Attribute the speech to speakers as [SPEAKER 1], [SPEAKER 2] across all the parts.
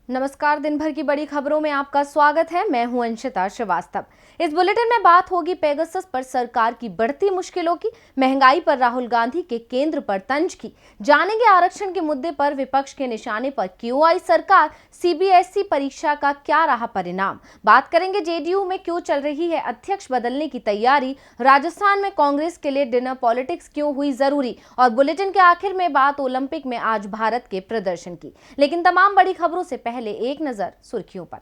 [SPEAKER 1] नमस्कार। दिन भर की बड़ी खबरों में आपका स्वागत है। मैं हूं अंशिता श्रीवास्तव। इस बुलेटिन में बात होगी पेगासस पर सरकार की बढ़ती मुश्किलों की, महंगाई पर राहुल गांधी के केंद्र पर तंज की, जानेंगे आरक्षण के मुद्दे पर विपक्ष के निशाने पर क्यों आई सरकार, सीबीएसई परीक्षा का क्या रहा परिणाम, बात करेंगे जेडीयू में क्यों चल रही है अध्यक्ष बदलने की तैयारी, राजस्थान में कांग्रेस के लिए डिनर पॉलिटिक्स क्यों हुई जरूरी, और बुलेटिन के आखिर में बात ओलंपिक में आज भारत के प्रदर्शन की। लेकिन तमाम बड़ी खबरों से पहले एक नजर सुर्खियों पर।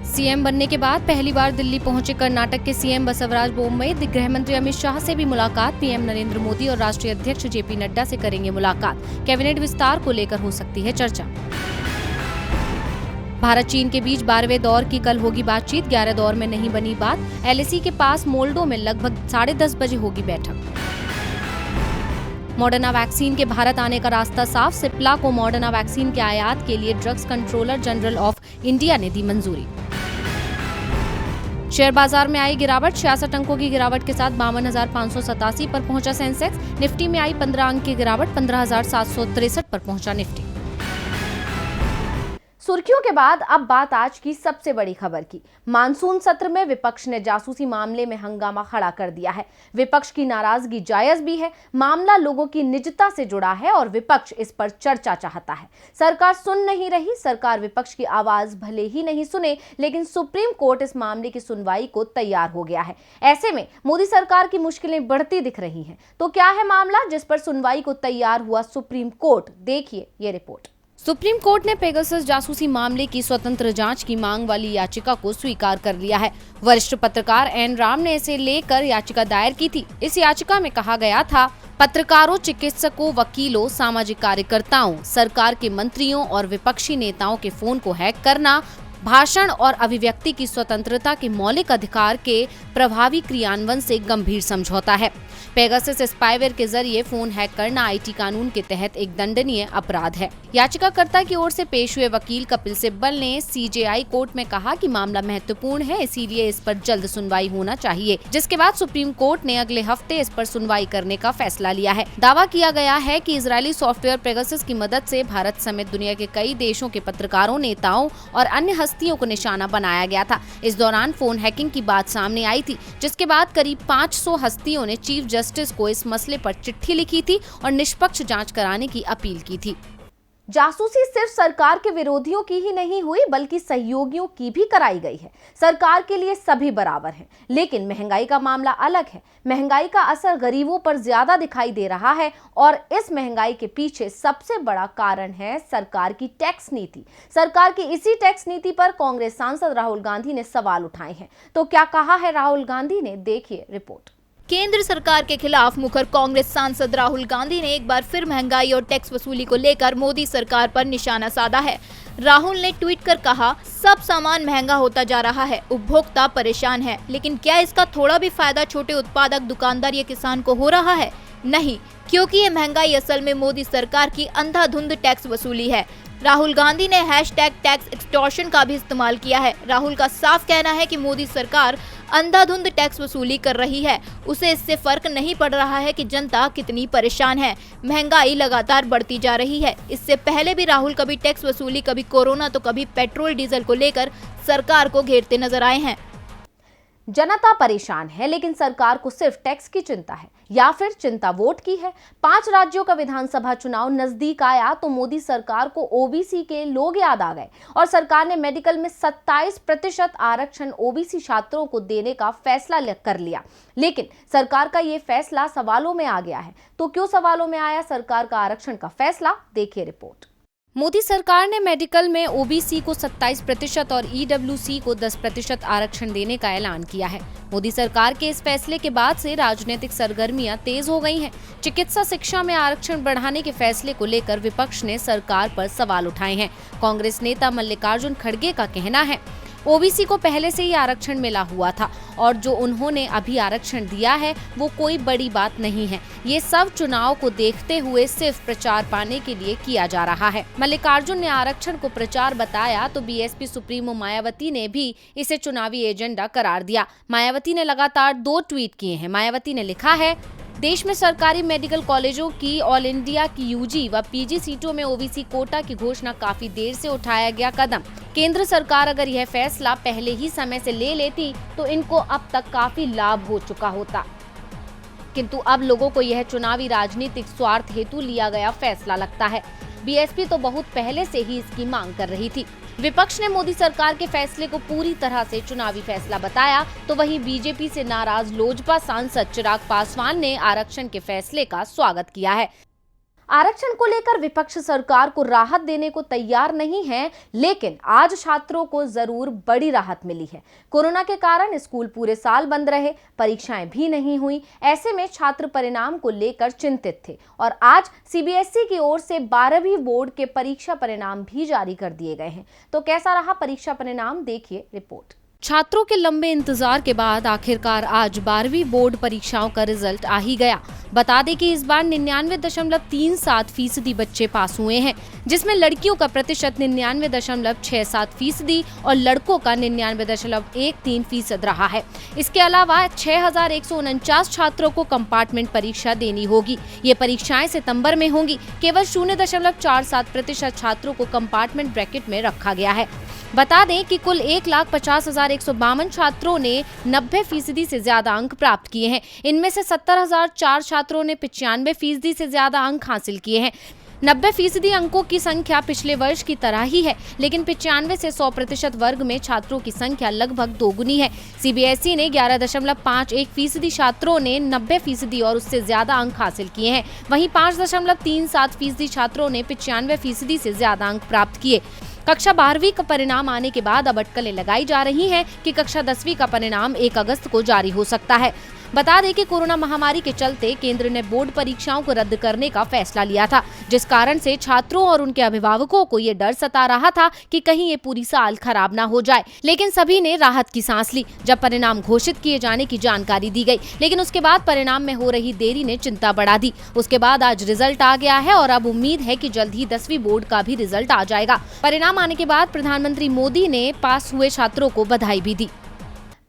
[SPEAKER 1] सीएम बनने के बाद पहली बार दिल्ली पहुंचे कर्नाटक के सीएम बसवराज बोम्मई। गृह मंत्री अमित शाह से भी मुलाकात। पीएम नरेंद्र मोदी और राष्ट्रीय अध्यक्ष जेपी नड्डा से करेंगे मुलाकात। कैबिनेट विस्तार को लेकर हो सकती है चर्चा। भारत चीन के बीच 12वें दौर की कल होगी बातचीत। 11 दौर में नहीं बनी बात। एलएसी के पास मोल्डो में लगभग 10:30 बजे होगी बैठक। मॉडर्ना वैक्सीन के भारत आने का रास्ता साफ। सिप्ला को मॉडर्ना वैक्सीन के आयात के लिए drugs controller general of India ने दी मंजूरी। शेयर बाजार में आई गिरावट। 66 अंकों की गिरावट के साथ 52,587 पर पहुंचा सेंसेक्स। निफ्टी में आई 15 अंक की गिरावट। 15,763 पर पहुंचा निफ्टी। सुर्खियों के बाद अब बात आज की सबसे बड़ी खबर की। मानसून सत्र में विपक्ष ने जासूसी मामले में हंगामा खड़ा कर दिया है। विपक्ष की नाराजगी जायज भी है। मामला लोगों की निजता से जुड़ा है और विपक्ष इस पर चर्चा चाहता है। सरकार सुन नहीं रही। सरकार विपक्ष की आवाज भले ही नहीं सुने, लेकिन सुप्रीम कोर्ट इस मामले की सुनवाई को तैयार हो गया है। ऐसे में मोदी सरकार की मुश्किलें बढ़ती दिख रही हैं। तो क्या है मामला जिस पर सुनवाई को तैयार हुआ सुप्रीम कोर्ट? देखिए ये रिपोर्ट। सुप्रीम कोर्ट ने पेगासस जासूसी मामले की स्वतंत्र जांच की मांग वाली याचिका को स्वीकार कर लिया है। वरिष्ठ पत्रकार एन राम ने इसे लेकर याचिका दायर की थी। इस याचिका में कहा गया था, पत्रकारों, चिकित्सकों, वकीलों, सामाजिक कार्यकर्ताओं, सरकार के मंत्रियों और विपक्षी नेताओं के फोन को हैक करना भाषण और अभिव्यक्ति की स्वतंत्रता के मौलिक अधिकार के प्रभावी क्रियान्वयन से गंभीर समझौता है। पेगासस स्पाईवेयर के जरिए फोन हैक करना आईटी कानून के तहत एक दंडनीय अपराध है। याचिकाकर्ता की ओर से पेश हुए वकील कपिल सिब्बल ने सीजेआई कोर्ट में कहा कि मामला महत्वपूर्ण है, इसीलिए इस पर जल्द सुनवाई होना चाहिए, जिसके बाद सुप्रीम कोर्ट ने अगले हफ्ते इस पर सुनवाई करने का फैसला लिया है। दावा किया गया है कि इजरायली सॉफ्टवेयर पेगासस की मदद से भारत समेत दुनिया के कई देशों के पत्रकारों, नेताओं और अन्य हस्तियों को निशाना बनाया गया था। इस दौरान फोन हैकिंग की बात सामने आई थी, जिसके बाद करीब 500 हस्तियों ने चीफ जस्टिस को इस मसले पर चिट्ठी लिखी थी और निष्पक्ष जांच कराने की अपील की थी। जासूसी सिर्फ सरकार के विरोधियों की ही नहीं हुई, बल्कि सहयोगियों की भी कराई गई है। सरकार के लिए सभी बराबर हैं, लेकिन महंगाई का मामला अलग है। महंगाई का असर गरीबों पर ज्यादा दिखाई दे रहा है और इस महंगाई के पीछे सबसे बड़ा कारण है सरकार की टैक्स नीति। सरकार की इसी टैक्स नीति पर कांग्रेस सांसद राहुल गांधी ने सवाल उठाए हैं। तो क्या कहा है राहुल गांधी ने? देखिए रिपोर्ट।
[SPEAKER 2] केंद्र सरकार के खिलाफ मुखर कांग्रेस सांसद राहुल गांधी ने एक बार फिर महंगाई और टैक्स वसूली को लेकर मोदी सरकार पर निशाना साधा है। राहुल ने ट्वीट कर कहा, सब सामान महंगा होता जा रहा है, उपभोक्ता परेशान है, लेकिन क्या इसका थोड़ा भी फायदा छोटे उत्पादक, दुकानदार या किसान को हो रहा है? नहीं, क्योंकि ये महंगाई असल में मोदी सरकार की अंधाधुंध टैक्स वसूली है। राहुल गांधी ने #टैक्स एक्सटॉर्शन का भी इस्तेमाल किया है। राहुल का साफ कहना है कि मोदी सरकार अंधाधुंध टैक्स वसूली कर रही है। उसे इससे फर्क नहीं पड़ रहा है कि जनता कितनी परेशान है। महंगाई लगातार बढ़ती जा रही है। इससे पहले भी राहुल कभी टैक्स वसूली, कभी कोरोना तो कभी पेट्रोल डीजल को लेकर सरकार को घेरते नजर आए हैं।
[SPEAKER 1] जनता परेशान है, लेकिन सरकार को सिर्फ टैक्स की चिंता है या फिर चिंता वोट की है? 5 राज्यों का विधानसभा चुनाव नजदीक आया तो मोदी सरकार को ओबीसी के लोग याद आ गए और सरकार ने मेडिकल में 27% आरक्षण ओबीसी छात्रों को देने का फैसला कर लिया। लेकिन सरकार का ये फैसला सवालों में आ गया है। तो क्यों सवालों में आया सरकार का आरक्षण का फैसला? देखिए रिपोर्ट। मोदी सरकार ने मेडिकल में ओबीसी को 27% और ईडब्ल्यूसी को 10% आरक्षण देने का ऐलान किया है। मोदी सरकार के इस फैसले के बाद से राजनीतिक सरगर्मियां तेज हो गई हैं। चिकित्सा शिक्षा में आरक्षण बढ़ाने के फैसले को लेकर विपक्ष ने सरकार पर सवाल उठाए हैं। कांग्रेस नेता मल्लिकार्जुन खड़गे का कहना है, ओबीसी को पहले से ही आरक्षण मिला हुआ था और जो उन्होंने अभी आरक्षण दिया है वो कोई बड़ी बात नहीं है। ये सब चुनाव को देखते हुए सिर्फ प्रचार पाने के लिए किया जा रहा है। मल्लिकार्जुन ने आरक्षण को प्रचार बताया तो बीएसपी सुप्रीमो मायावती ने भी इसे चुनावी एजेंडा करार दिया। मायावती ने लगातार 2 ट्वीट किए हैं। मायावती ने लिखा है, देश में सरकारी मेडिकल कॉलेजों की ऑल इंडिया की यूजी व पीजी सीटों में ओबीसी कोटा की घोषणा काफी देर से उठाया गया कदम। केंद्र सरकार अगर यह फैसला पहले ही समय से ले लेती तो इनको अब तक काफी लाभ हो चुका होता, किंतु अब लोगों को यह चुनावी राजनीतिक स्वार्थ हेतु लिया गया फैसला लगता है। बीएसपी तो बहुत पहले से ही इसकी मांग कर रही थी। विपक्ष ने मोदी सरकार के फैसले को पूरी तरह से चुनावी फैसला बताया, तो वहीं बीजेपी से नाराज लोजपा सांसद चिराग पासवान ने आरक्षण के फैसले का स्वागत किया है। आरक्षण को लेकर विपक्ष सरकार को राहत देने को तैयार नहीं है, लेकिन आज छात्रों को जरूर बड़ी राहत मिली है। कोरोना के कारण स्कूल पूरे साल बंद रहे, परीक्षाएं भी नहीं हुई। ऐसे में छात्र परिणाम को लेकर चिंतित थे और आज सीबीएसई की ओर से 12वीं बोर्ड के परीक्षा परिणाम भी जारी कर दिए गए हैं। तो कैसा रहा परीक्षा परिणाम, देखिए रिपोर्ट। छात्रों के लंबे इंतजार के बाद आखिरकार आज 12वीं बोर्ड परीक्षाओं का रिजल्ट आ ही गया। बता दें कि इस बार 99.37% बच्चे पास हुए हैं, जिसमें लड़कियों का प्रतिशत 99.67% और लड़कों का 99.13% रहा है। इसके अलावा 6149 छात्रों को कंपार्टमेंट परीक्षा देनी होगी। ये परीक्षाएं सितंबर में होंगी। केवल 0.47% छात्रों को कंपार्टमेंट ब्रैकेट में रखा गया है। बता दें कि कुल 1,50,152 छात्रों ने 90% से ज्यादा अंक प्राप्त किए हैं। इनमें से 70,004 छात्रों ने 95% से ज्यादा अंक हासिल किए हैं। 90% अंकों की संख्या पिछले वर्ष की तरह ही है, लेकिन 95 से 100% वर्ग में छात्रों की संख्या लगभग दोगुनी है। सीबीएसई ने 11.51% छात्रों ने 90% और उससे ज्यादा अंक हासिल किए हैं। वहीं 5.37% छात्रों ने 95% से ज्यादा अंक प्राप्त किए। कक्षा 12वीं का परिणाम आने के बाद अब अटकलें लगाई जा रही हैं कि कक्षा 10वीं का परिणाम 1 अगस्त को जारी हो सकता है। बता दें कि कोरोना महामारी के चलते केंद्र ने बोर्ड परीक्षाओं को रद्द करने का फैसला लिया था, जिस कारण से छात्रों और उनके अभिभावकों को ये डर सता रहा था कि कहीं ये पूरी साल खराब ना हो जाए। लेकिन सभी ने राहत की सांस ली जब परिणाम घोषित किए जाने की जानकारी दी गई। लेकिन उसके बाद परिणाम में हो रही देरी ने चिंता बढ़ा दी। उसके बाद आज रिजल्ट आ गया है और अब उम्मीद है कि जल्द ही 10वीं बोर्ड का भी रिजल्ट आ जाएगा। परिणाम आने के बाद प्रधानमंत्री मोदी ने पास हुए छात्रों को बधाई भी दी।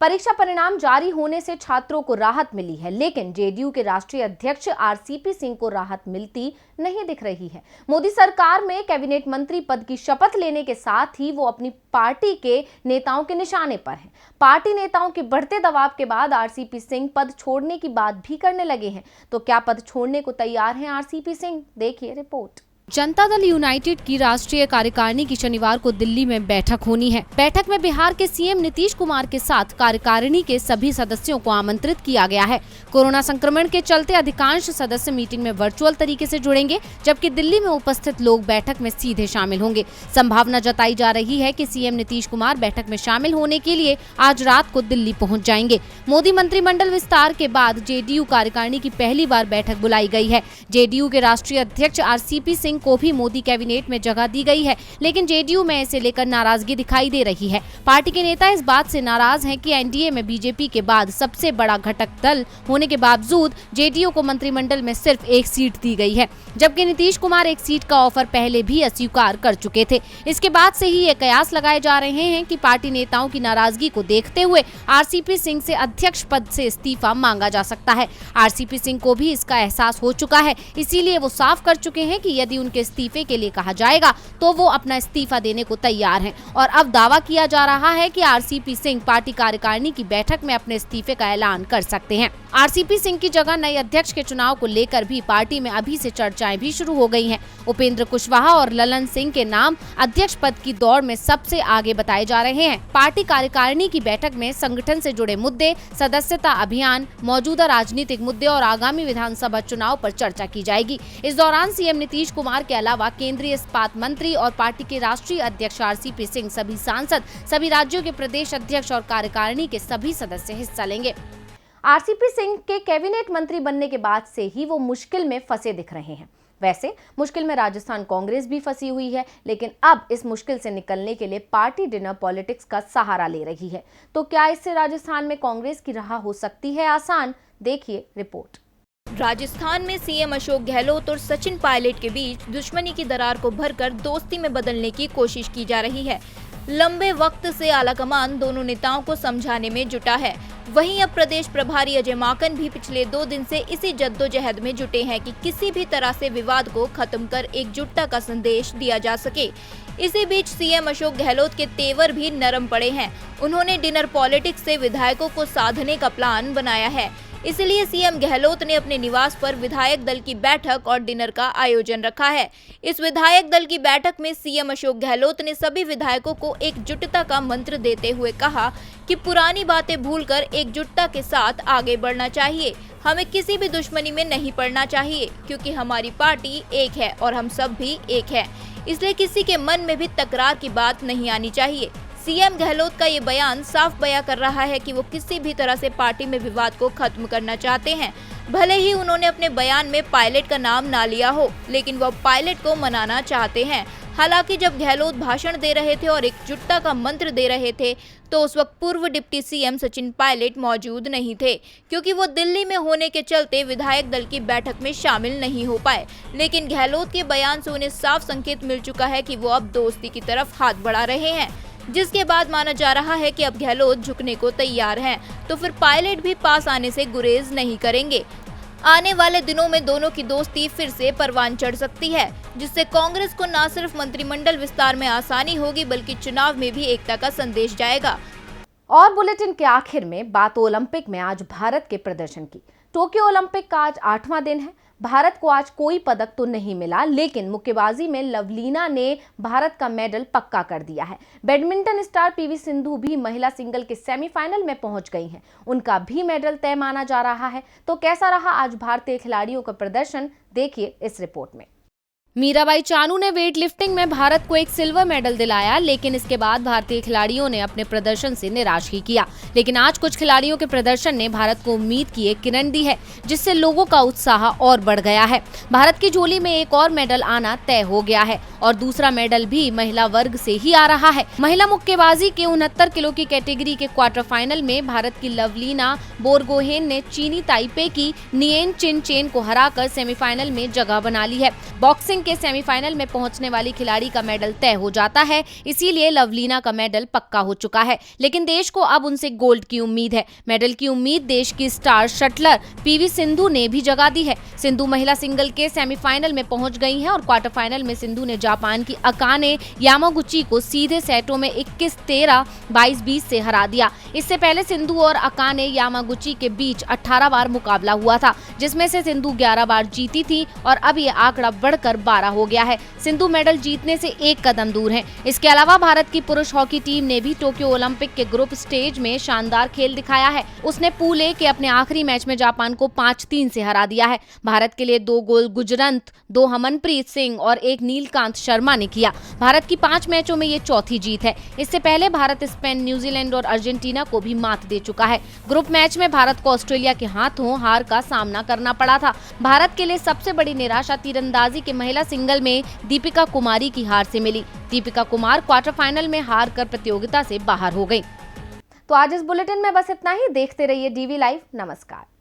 [SPEAKER 1] परीक्षा परिणाम जारी होने से छात्रों को राहत मिली है, लेकिन जेडीयू के राष्ट्रीय अध्यक्ष आरसीपी सिंह को राहत मिलती नहीं दिख रही है। मोदी सरकार में कैबिनेट मंत्री पद की शपथ लेने के साथ ही वो अपनी पार्टी के नेताओं के निशाने पर हैं। पार्टी नेताओं के बढ़ते दबाव के बाद आरसीपी सिंह पद छोड़ने की बात भी करने लगे हैं। तो क्या पद छोड़ने को तैयार हैं आरसीपी सिंह? देखिए रिपोर्ट। जनता दल यूनाइटेड की राष्ट्रीय कार्यकारिणी की शनिवार को दिल्ली में बैठक होनी है। बैठक में बिहार के सीएम नीतीश कुमार के साथ कार्यकारिणी के सभी सदस्यों को आमंत्रित किया गया है। कोरोना संक्रमण के चलते अधिकांश सदस्य मीटिंग में वर्चुअल तरीके से जुड़ेंगे, जबकि दिल्ली में उपस्थित लोग बैठक में सीधे शामिल होंगे। संभावना जताई जा रही है कि सीएम नीतीश कुमार बैठक में शामिल होने के लिए आज रात को दिल्ली पहुंच जाएंगे। मोदी मंत्रिमंडल विस्तार के बाद जेडीयू कार्यकारिणी की पहली बार बैठक बुलाई गई है। जेडीयू के राष्ट्रीय अध्यक्ष आरसीपी सिंह को भी मोदी कैबिनेट में जगह दी गई है, लेकिन जेडीयू में इसे लेकर नाराजगी दिखाई दे रही है। पार्टी के नेता इस बात से नाराज हैं कि एनडीए में बीजेपी के बाद सबसे बड़ा घटक दल होने के बावजूद जेडीयू को मंत्रिमंडल में सिर्फ 1 सीट दी गई है, जबकि नीतीश कुमार 1 सीट का ऑफर पहले भी अस्वीकार कर चुके थे। इसके बाद से ही ये कयास लगाए जा रहे हैं कि पार्टी नेताओं की नाराजगी को देखते हुए आरसीपी सिंह से अध्यक्ष पद से इस्तीफा मांगा जा सकता है। आरसीपी सिंह को भी इसका एहसास हो चुका है, इसीलिए वो साफ कर चुके हैं कि यदि उनके इस्तीफे के लिए कहा जाएगा तो वो अपना इस्तीफा देने को तैयार हैं। और अब दावा किया जा रहा है कि आरसीपी सिंह पार्टी कार्यकारिणी की बैठक में अपने इस्तीफे का ऐलान कर सकते हैं। आरसीपी सिंह की जगह नए अध्यक्ष के चुनाव को लेकर भी पार्टी में अभी से चर्चाएं भी शुरू हो गई हैं। उपेंद्र कुशवाहा और ललन सिंह के नाम अध्यक्ष पद की दौड़ में सबसे आगे बताए जा रहे हैं। पार्टी कार्यकारिणी की बैठक में संगठन से जुड़े मुद्दे, सदस्यता अभियान, मौजूदा राजनीतिक मुद्दे और आगामी विधानसभा चुनाव पर चर्चा की जाएगी। इस दौरान सीएम नीतीश कुमार के अलावा केंद्रीय इस्पात मंत्री और पार्टी के राष्ट्रीय अध्यक्ष आरसीपी सिंह, सभी सांसद, सभी राज्यों के प्रदेश अध्यक्ष और कार्यकारिणी के सभी सदस्य हिस्सा लेंगे। आरसीपी सिंह के कैबिनेट मंत्री बनने के बाद से ही वो मुश्किल में फंसे दिख रहे हैं। वैसे मुश्किल में राजस्थान कांग्रेस भी फंसी हुई है, लेकिन अब इस मुश्किल से निकलने के लिए पार्टी डिनर पॉलिटिक्स का सहारा ले रही है। तो क्या इससे राजस्थान में कांग्रेस की राह हो सकती है आसान? देखिए रिपोर्ट।
[SPEAKER 2] राजस्थान में सीएम अशोक गहलोत और सचिन पायलट के बीच दुश्मनी की दरार को भरकर दोस्ती में बदलने की कोशिश की जा रही है। लंबे वक्त से आलाकमान दोनों नेताओं को समझाने में जुटा है। वहीं अब प्रदेश प्रभारी अजय माकन भी पिछले 2 दिन से इसी जद्दोजहद में जुटे हैं कि किसी भी तरह से विवाद को खत्म कर एकजुटता का संदेश दिया जा सके। इसी बीच सीएम अशोक गहलोत के तेवर भी नरम पड़े हैं। उन्होंने डिनर पॉलिटिक्स से विधायकों को साधने का प्लान बनाया है। इसलिए सीएम गहलोत ने अपने निवास पर विधायक दल की बैठक और डिनर का आयोजन रखा है। इस विधायक दल की बैठक में सीएम अशोक गहलोत ने सभी विधायकों को एकजुटता का मंत्र देते हुए कहा कि पुरानी बातें भूलकर एकजुटता के साथ आगे बढ़ना चाहिए। हमें किसी भी दुश्मनी में नहीं पड़ना चाहिए, क्योंकि हमारी पार्टी एक है और हम सब भी एक है। इसलिए किसी के मन में भी तकरार की बात नहीं आनी चाहिए। सीएम गहलोत का ये बयान साफ बयां कर रहा है कि वो किसी भी तरह से पार्टी में विवाद को खत्म करना चाहते हैं। भले ही उन्होंने अपने बयान में पायलट का नाम ना लिया हो, लेकिन वो पायलट को मनाना चाहते हैं। हालांकि जब गहलोत भाषण दे रहे थे और एकजुटता का मंत्र दे रहे थे, तो उस वक्त पूर्व डिप्टी सीएम सचिन पायलट मौजूद नहीं थे, क्योंकि वो दिल्ली में होने के चलते विधायक दल की बैठक में शामिल नहीं हो पाए। लेकिन गहलोत के बयान से उन्हें साफ संकेत मिल चुका है कि वो अब दोस्ती की तरफ हाथ बढ़ा रहे हैं, जिसके बाद माना जा रहा है कि अब गहलोत झुकने को तैयार हैं, तो फिर पायलट भी पास आने से गुरेज नहीं करेंगे। आने वाले दिनों में दोनों की दोस्ती फिर से परवान चढ़ सकती है, जिससे कांग्रेस को न सिर्फ मंत्रिमंडल विस्तार में आसानी होगी, बल्कि चुनाव में भी एकता का संदेश जाएगा।
[SPEAKER 1] और बुलेटिन के आखिर में बात ओलंपिक में आज भारत के प्रदर्शन की। टोक्यो ओलंपिक का आज 8वां दिन है। भारत को आज कोई पदक तो नहीं मिला, लेकिन मुक्केबाजी में लवलीना ने भारत का मेडल पक्का कर दिया है। बैडमिंटन स्टार पीवी सिंधु भी महिला सिंगल के सेमीफाइनल में पहुंच गई हैं। उनका भी मेडल तय माना जा रहा है। तो कैसा रहा आज भारतीय खिलाड़ियों का प्रदर्शन, देखिए इस रिपोर्ट में। मीराबाई चानू ने वेट लिफ्टिंग में भारत को एक सिल्वर मेडल दिलाया, लेकिन इसके बाद भारतीय खिलाड़ियों ने अपने प्रदर्शन से निराश ही किया। लेकिन आज कुछ खिलाड़ियों के प्रदर्शन ने भारत को उम्मीद की एक किरण दी है, जिससे लोगों का उत्साह और बढ़ गया है। भारत की झोली में एक और मेडल आना तय हो गया है और दूसरा मेडल भी महिला वर्ग से ही आ रहा है। महिला मुक्केबाजी के 69 किलो की कैटेगरी के क्वार्टर फाइनल में भारत की लवलीना बोरगोहेन ने चीनी ताइपे की नियेन चिन चेन को हराकर सेमीफाइनल में जगह बना ली है। बॉक्सिंग के सेमीफाइनल में पहुंचने वाली खिलाड़ी का मेडल तय हो जाता है, इसीलिए लवलीना का मेडल पक्का हो चुका है। लेकिन देश को अब उनसे गोल्ड की उम्मीद है। मेडल की उम्मीद देश की स्टार शटलर पीवी सिंधु ने भी जगा दी है। सिंधु महिला सिंगल के सेमीफाइनल में पहुंच गई हैं और क्वार्टर फाइनल में सिंधु ने जापान की अकाने यामागुची को सीधे सेटों में 21-13, 22-20 से हरा दिया। इससे पहले सिंधु और अकाने यामागुची के बीच 18 बार मुकाबला हुआ था, जिसमें से सिंधु 11 बार जीती थी और अब ये आंकड़ा बढ़कर 12 हो गया है। सिंधु मेडल जीतने से एक कदम दूर है। इसके अलावा भारत की पुरुष हॉकी टीम ने भी टोक्यो ओलंपिक के ग्रुप स्टेज में शानदार खेल दिखाया है। उसने पूल ए के अपने आखिरी मैच में जापान को 5-3 से हरा दिया है। भारत के लिए 2 गोल गुजरंत, 2 हरमनप्रीत सिंह और 1 नीलकांत शर्मा ने किया। भारत की 5 मैचों में ये चौथी जीत है। इससे पहले भारत स्पेन, न्यूजीलैंड और अर्जेंटीना को भी मात दे चुका है। ग्रुप मैच में भारत को ऑस्ट्रेलिया के हाथों हार का सामना करना पड़ा था। भारत के लिए सबसे बड़ी निराशा तीरंदाजी के महिला सिंगल में दीपिका कुमारी की हार से मिली। दीपिका कुमार क्वार्टर फाइनल में हार कर प्रतियोगिता से बाहर हो गई। तो आज इस बुलेटिन में बस इतना ही। देखते रहिए डीवी लाइव। नमस्कार।